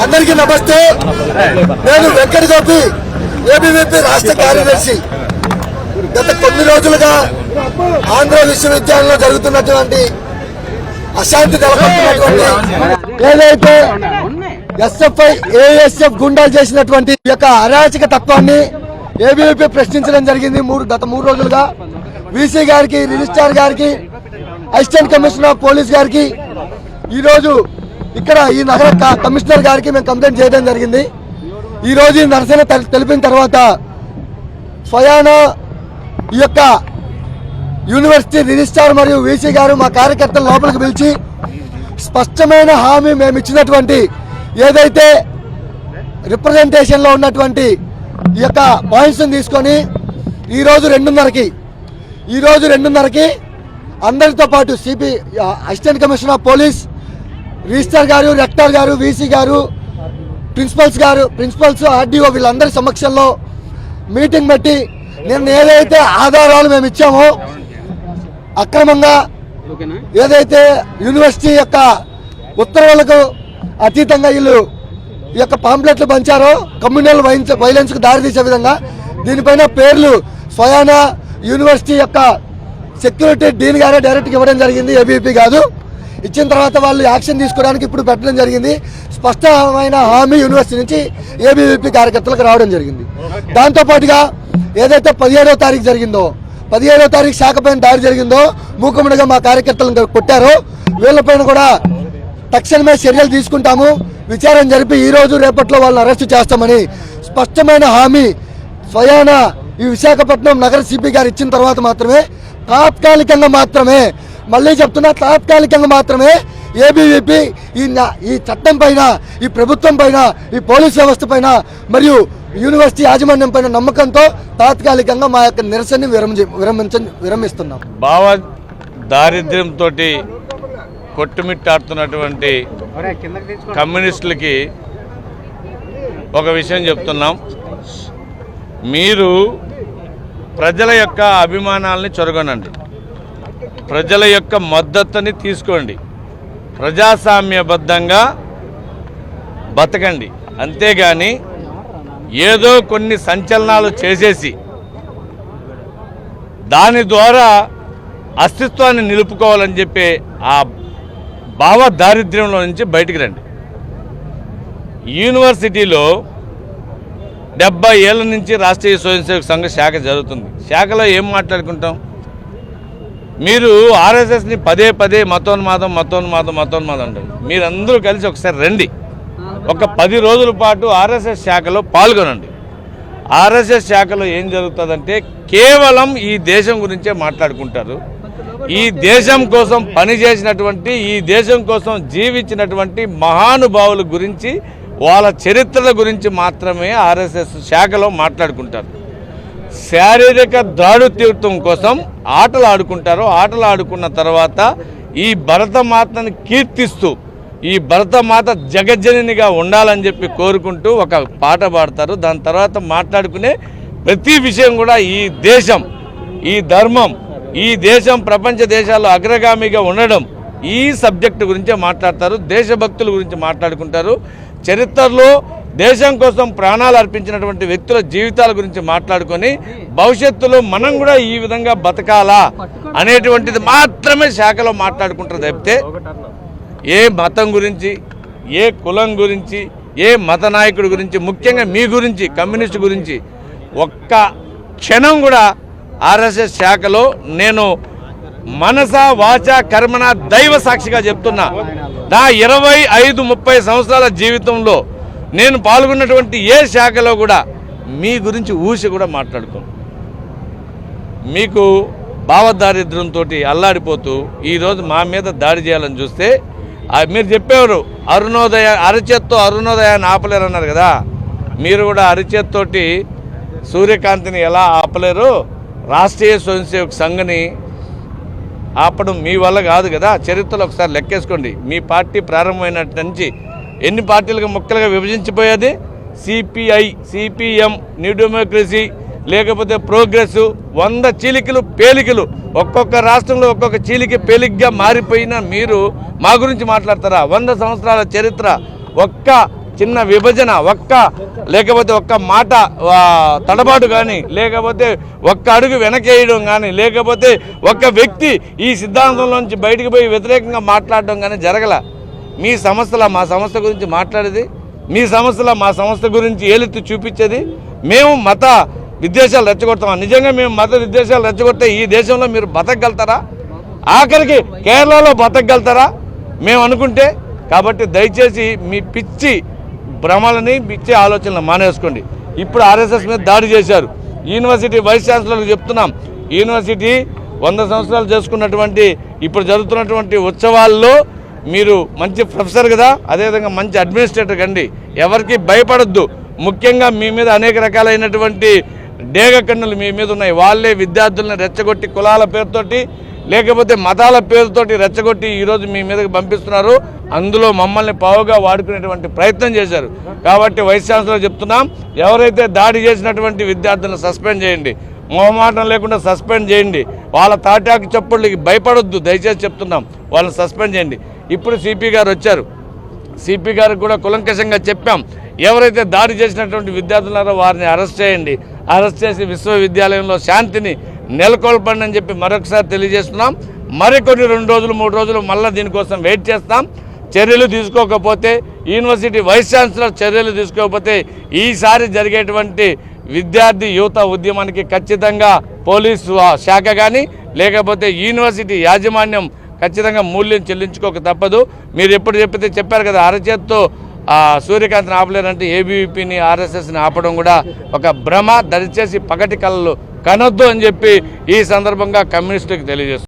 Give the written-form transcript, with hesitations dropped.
అందరికీ నమస్తే. నేను వెంకట గోపి, ఏబీవీపీ రాష్ట్ర కార్యదర్శి. గత కొన్ని రోజులుగా ఆంధ్ర విశ్వవిద్యాలయంలో జరుగుతున్నటువంటి అశాంతి నెలకొంటున్నటువంటి ఏదైతే ఎస్ఎఫ్ఐ ఏఎస్ఎఫ్ గుండాలు చేసినటువంటి యొక్క అరాచక తత్వాన్ని ఏబీవీపీ ప్రశ్నించడం జరిగింది. గత 3 రోజులుగా వీసీ గారికి, రిజిస్ట్రార్ గారికి, అసిస్టెంట్ కమిషనర్ ఆఫ్ పోలీస్ గారికి, ఈరోజు ఇక్కడ ఈ నగర కమిషనర్ గారికి మేము కంప్లైంట్ చేయడం జరిగింది. ఈరోజు ఈ నిరసన తెలిపిన తర్వాత స్వయాన ఈ యొక్క యూనివర్సిటీ రిజిస్ట్రార్ మరియు వీసీ గారు మా కార్యకర్తల లోపలికి పిలిచి స్పష్టమైన హామీ మేము ఇచ్చినటువంటి ఏదైతే రిప్రజెంటేషన్లో ఉన్నటువంటి ఈ యొక్క పాయింట్స్ని తీసుకొని ఈరోజు 2:30కి అందరితో పాటు CP assistant commissioner of police, registrar గారు, రెక్టర్ గారు, వీసీ గారు, ప్రిన్సిపల్స్, ఆర్డీఓ వీళ్ళందరి సమక్షంలో మీటింగ్ పెట్టి నిన్న ఏదైతే ఆధారాలు మేము ఇచ్చామో అక్రమంగా ఏదైతే యూనివర్సిటీ యొక్క ఉత్తర్వులకు అతీతంగా వీళ్ళు ఈ యొక్క పాంప్లెట్లు పంచారో కమ్యూనల్ వైలెన్స్కు దారితీసే విధంగా దీనిపైన పేర్లు స్వయాన యూనివర్సిటీ యొక్క సెక్యూరిటీ డీన్ గారే డైరెక్ట్గా ఇవ్వడం జరిగింది, ఏబీవీపీ కాదు. ఇచ్చిన తర్వాత వాళ్ళు యాక్షన్ తీసుకోవడానికి ఇప్పుడు పెట్టడం జరిగింది. స్పష్టమైన హామీ యూనివర్సిటీ నుంచి ఏబీవీపీ కార్యకర్తలకు రావడం జరిగింది. దాంతోపాటుగా ఏదైతే 17వ తారీఖు జరిగిందో, 17వ తారీఖు శాఖ పైన దాడి జరిగిందో, మూకుమ్మడిగా మా కార్యకర్తలను కొట్టారో, వీళ్ళపైన కూడా తక్షణమే చర్యలు తీసుకుంటాము, విచారణ జరిపి ఈరోజు రేపట్లో వాళ్ళని అరెస్టు చేస్తామని స్పష్టమైన హామీ స్వయాన ఈ విశాఖపట్నం నగర సిపి గారు ఇచ్చిన తర్వాత మాత్రమే తాత్కాలికంగా మాత్రమే, మళ్ళీ చెప్తున్నా, తాత్కాలికంగా మాత్రమే ఏబీవీపీ ఈ చట్టం పైన, ఈ ప్రభుత్వం పైన, ఈ పోలీస్ వ్యవస్థ పైన మరియు యూనివర్సిటీ యాజమాన్యం పైన నమ్మకంతో తాత్కాలికంగా మా యొక్క నిరసనని విరమిస్తున్నాం. భావ దారిద్ర్యంతో కొట్టుమిట్టాడుతున్నటువంటి కమ్యూనిస్టులకి ఒక విషయం చెప్తున్నాం. మీరు ప్రజల యొక్క అభిమానాలని చొరగొనండి, ప్రజల యొక్క మద్దతుని తీసుకోండి, ప్రజాస్వామ్యబద్ధంగా బతకండి. అంతేగాని ఏదో కొన్ని సంచలనాలు చేసేసి దాని ద్వారా అస్తిత్వాన్ని నిలుపుకోవాలని చెప్పి ఆ భావ దారిద్ర్యంలో నుంచి బయటికి రండి. యూనివర్సిటీలో 70 ఏళ్ళ నుంచి రాష్ట్రీయ స్వయం సేవక సంఘ శాఖ జరుగుతుంది. శాఖలో ఏం మాట్లాడుకుంటాం? మీరు ఆర్ఎస్ఎస్ని పదే మతోన్మాదం అంటారు. మీరందరూ కలిసి ఒకసారి రండి, ఒక 10 రోజుల పాటు ఆర్ఎస్ఎస్ శాఖలో పాల్గొనండి. ఆర్ఎస్ఎస్ శాఖలో ఏం జరుగుతుందంటే కేవలం ఈ దేశం గురించే మాట్లాడుకుంటారు. ఈ దేశం కోసం పనిచేసినటువంటి, ఈ దేశం కోసం జీవించినటువంటి మహానుభావుల గురించి, వాళ్ళ చరిత్రల గురించి మాత్రమే ఆర్ఎస్ఎస్ శాఖలో మాట్లాడుకుంటారు. శారీరక దాడుత్వం కోసం ఆటలు ఆడుకుంటారు. ఆటలు ఆడుకున్న తర్వాత ఈ భరతమాతను కీర్తిస్తూ, ఈ భరతమాత జగజ్జననిగా ఉండాలని చెప్పి కోరుకుంటూ ఒక పాట పాడతారు. దాని తర్వాత మాట్లాడుకునే ప్రతి విషయం కూడా ఈ దేశం, ఈ ధర్మం, ఈ దేశం ప్రపంచ దేశాల్లో అగ్రగామిగా ఉండడం, ఈ సబ్జెక్టు గురించే మాట్లాడతారు. దేశభక్తుల గురించి మాట్లాడుకుంటారు. చరిత్రలో దేశం కోసం ప్రాణాలు అర్పించినటువంటి వ్యక్తుల జీవితాల గురించి మాట్లాడుకొని భవిష్యత్తులో మనం కూడా ఈ విధంగా బతకాలా అనేటువంటిది మాత్రమే శాఖలో మాట్లాడుకుంటారు తప్పితే ఏ మతం గురించి, ఏ కులం గురించి, ఏ మత నాయకుడి గురించి, ముఖ్యంగా మీ గురించి, కమ్యూనిస్టు గురించి ఒక్క క్షణం కూడా ఆర్ఎస్ఎస్ శాఖలో నేను మనస వాచ కర్మణ దైవ సాక్షిగా చెప్తున్నా. నా 25-30 సంవత్సరాల జీవితంలో నేను పాల్గొన్నటువంటి ఏ శాఖలో కూడా మీ గురించి ఊసి కూడా మాట్లాడుకోను. మీకు భావదారిద్ర్యంతో అల్లాడిపోతూ ఈరోజు మా మీద దాడి చేయాలని చూస్తే మీరు చెప్పేవారు అరచేత్తో అరుణోదయాన్ని ఆపలేరన్నారు కదా. మీరు కూడా అరచేత్తోటి సూర్యకాంతిని ఎలా ఆపలేరు, రాష్ట్రీయ స్వయం సేవక సంఘని ఆపడం మీ వల్ల కాదు కదా. చరిత్రలో ఒకసారి లెక్కేసుకోండి. మీ పార్టీ ప్రారంభమైనట్టు నుంచి ఎన్ని పార్టీలుగా ముక్కలుగా విభజించిపోయేది? సిపిఐ, సిపిఎం, న్యూ డెమోక్రసీ, లేకపోతే ప్రోగ్రెస్, 100 చీలికలు పేలికలు, ఒక్కొక్క రాష్ట్రంలో ఒక్కొక్క చీలిక పేలికగా మారిపోయినా మీరు మా గురించి మాట్లాడతారా? 100 సంవత్సరాల చరిత్ర ఒక్క చిన్న విభజన లేకపోతే ఒక్క మాట తడబాటు కానీ, లేకపోతే ఒక్క అడుగు వెనకేయడం కానీ, లేకపోతే ఒక్క వ్యక్తి ఈ సిద్ధాంతంలోంచి బయటికి పోయి వ్యతిరేకంగా మాట్లాడడం కానీ జరగల. మీ సంస్థల మా సంస్థ గురించి మాట్లాడేది, మీ సంస్థల మా సంస్థ గురించి ఏలెత్తి చూపించేది. మేము మత విద్వేషాలు రెచ్చగొడతామా? నిజంగా మేము మత విద్వేషాలు రెచ్చగొడితే ఈ దేశంలో మీరు బతకగలుగుతారా? ఆఖరికి కేరళలో బతకగలుగుతారా మేము అనుకుంటే? కాబట్టి దయచేసి మీ పిచ్చి భ్రమలని, పిచ్చి ఆలోచనలు మానేసుకోండి. ఇప్పుడు ఆర్ఎస్ఎస్ మీద దాడి చేశారు. యూనివర్సిటీ వైస్ ఛాన్సలర్కి చెప్తున్నాం, యూనివర్సిటీ 100 సంవత్సరాలు చేసుకున్నటువంటి ఇప్పుడు జరుగుతున్నటువంటి ఉత్సవాల్లో మీరు మంచి ప్రొఫెసర్ కదా, అదేవిధంగా మంచి అడ్మినిస్ట్రేటర్ కండి, ఎవరికి భయపడొద్దు. ముఖ్యంగా మీ మీద అనేక రకాలైనటువంటి డేగ కన్నులు మీ మీద ఉన్నాయి. వాళ్ళే విద్యార్థులను రెచ్చగొట్టి కులాల పేరుతోటి లేకపోతే మతాల పేరుతోటి రెచ్చగొట్టి ఈరోజు మీ మీదకి పంపిస్తున్నారు. అందులో మమ్మల్ని పావుగా వాడుకునేటువంటి ప్రయత్నం చేశారు. కాబట్టి వైస్ ఛాన్సలర్ చెప్తున్నాం, ఎవరైతే దాడి చేసినటువంటి విద్యార్థులను సస్పెండ్ చేయండి, మొహమాటం లేకుండా సస్పెండ్ చేయండి. వాళ్ళ తాటాకు చప్పుళ్ళకి భయపడొద్దు, దయచేసి చెప్తున్నాం, వాళ్ళని సస్పెండ్ చేయండి. ఇప్పుడు సిపి గారు వచ్చారు, సిపి గారికి కూడా కులంకషంగా చెప్పాం, ఎవరైతే దాడి చేసినటువంటి విద్యార్థులారో వారిని అరెస్ట్ చేయండి, అరెస్ట్ చేసి విశ్వవిద్యాలయంలో శాంతిని నెలకొల్పండి అని చెప్పి మరొకసారి తెలియజేస్తున్నాం. మరికొన్ని 2 రోజులు 3 రోజులు మళ్ళీ దీనికోసం వెయిట్ చేస్తాం. చర్యలు తీసుకోకపోతే, యూనివర్సిటీ వైస్ ఛాన్సలర్ చర్యలు తీసుకోకపోతే ఈసారి జరిగేటువంటి విద్యార్థి యువత ఉద్యమానికి ఖచ్చితంగా పోలీసు శాఖ కానీ లేకపోతే యూనివర్సిటీ యాజమాన్యం ఖచ్చితంగా మూల్యం చెల్లించుకోక తప్పదు. మీరు ఎప్పుడు చెప్పారు కదా, అరచేత్తో సూర్యకాంతిని ఆపలేరంటే ఏబీవీపీని ఆర్ఎస్ఎస్ని ఆపడం కూడా ఒక భ్రమ. దయచేసి పగటి కళలు కనొద్దు అని చెప్పి ఈ సందర్భంగా కమ్యూనిస్టులకు తెలియజేస్తుంది.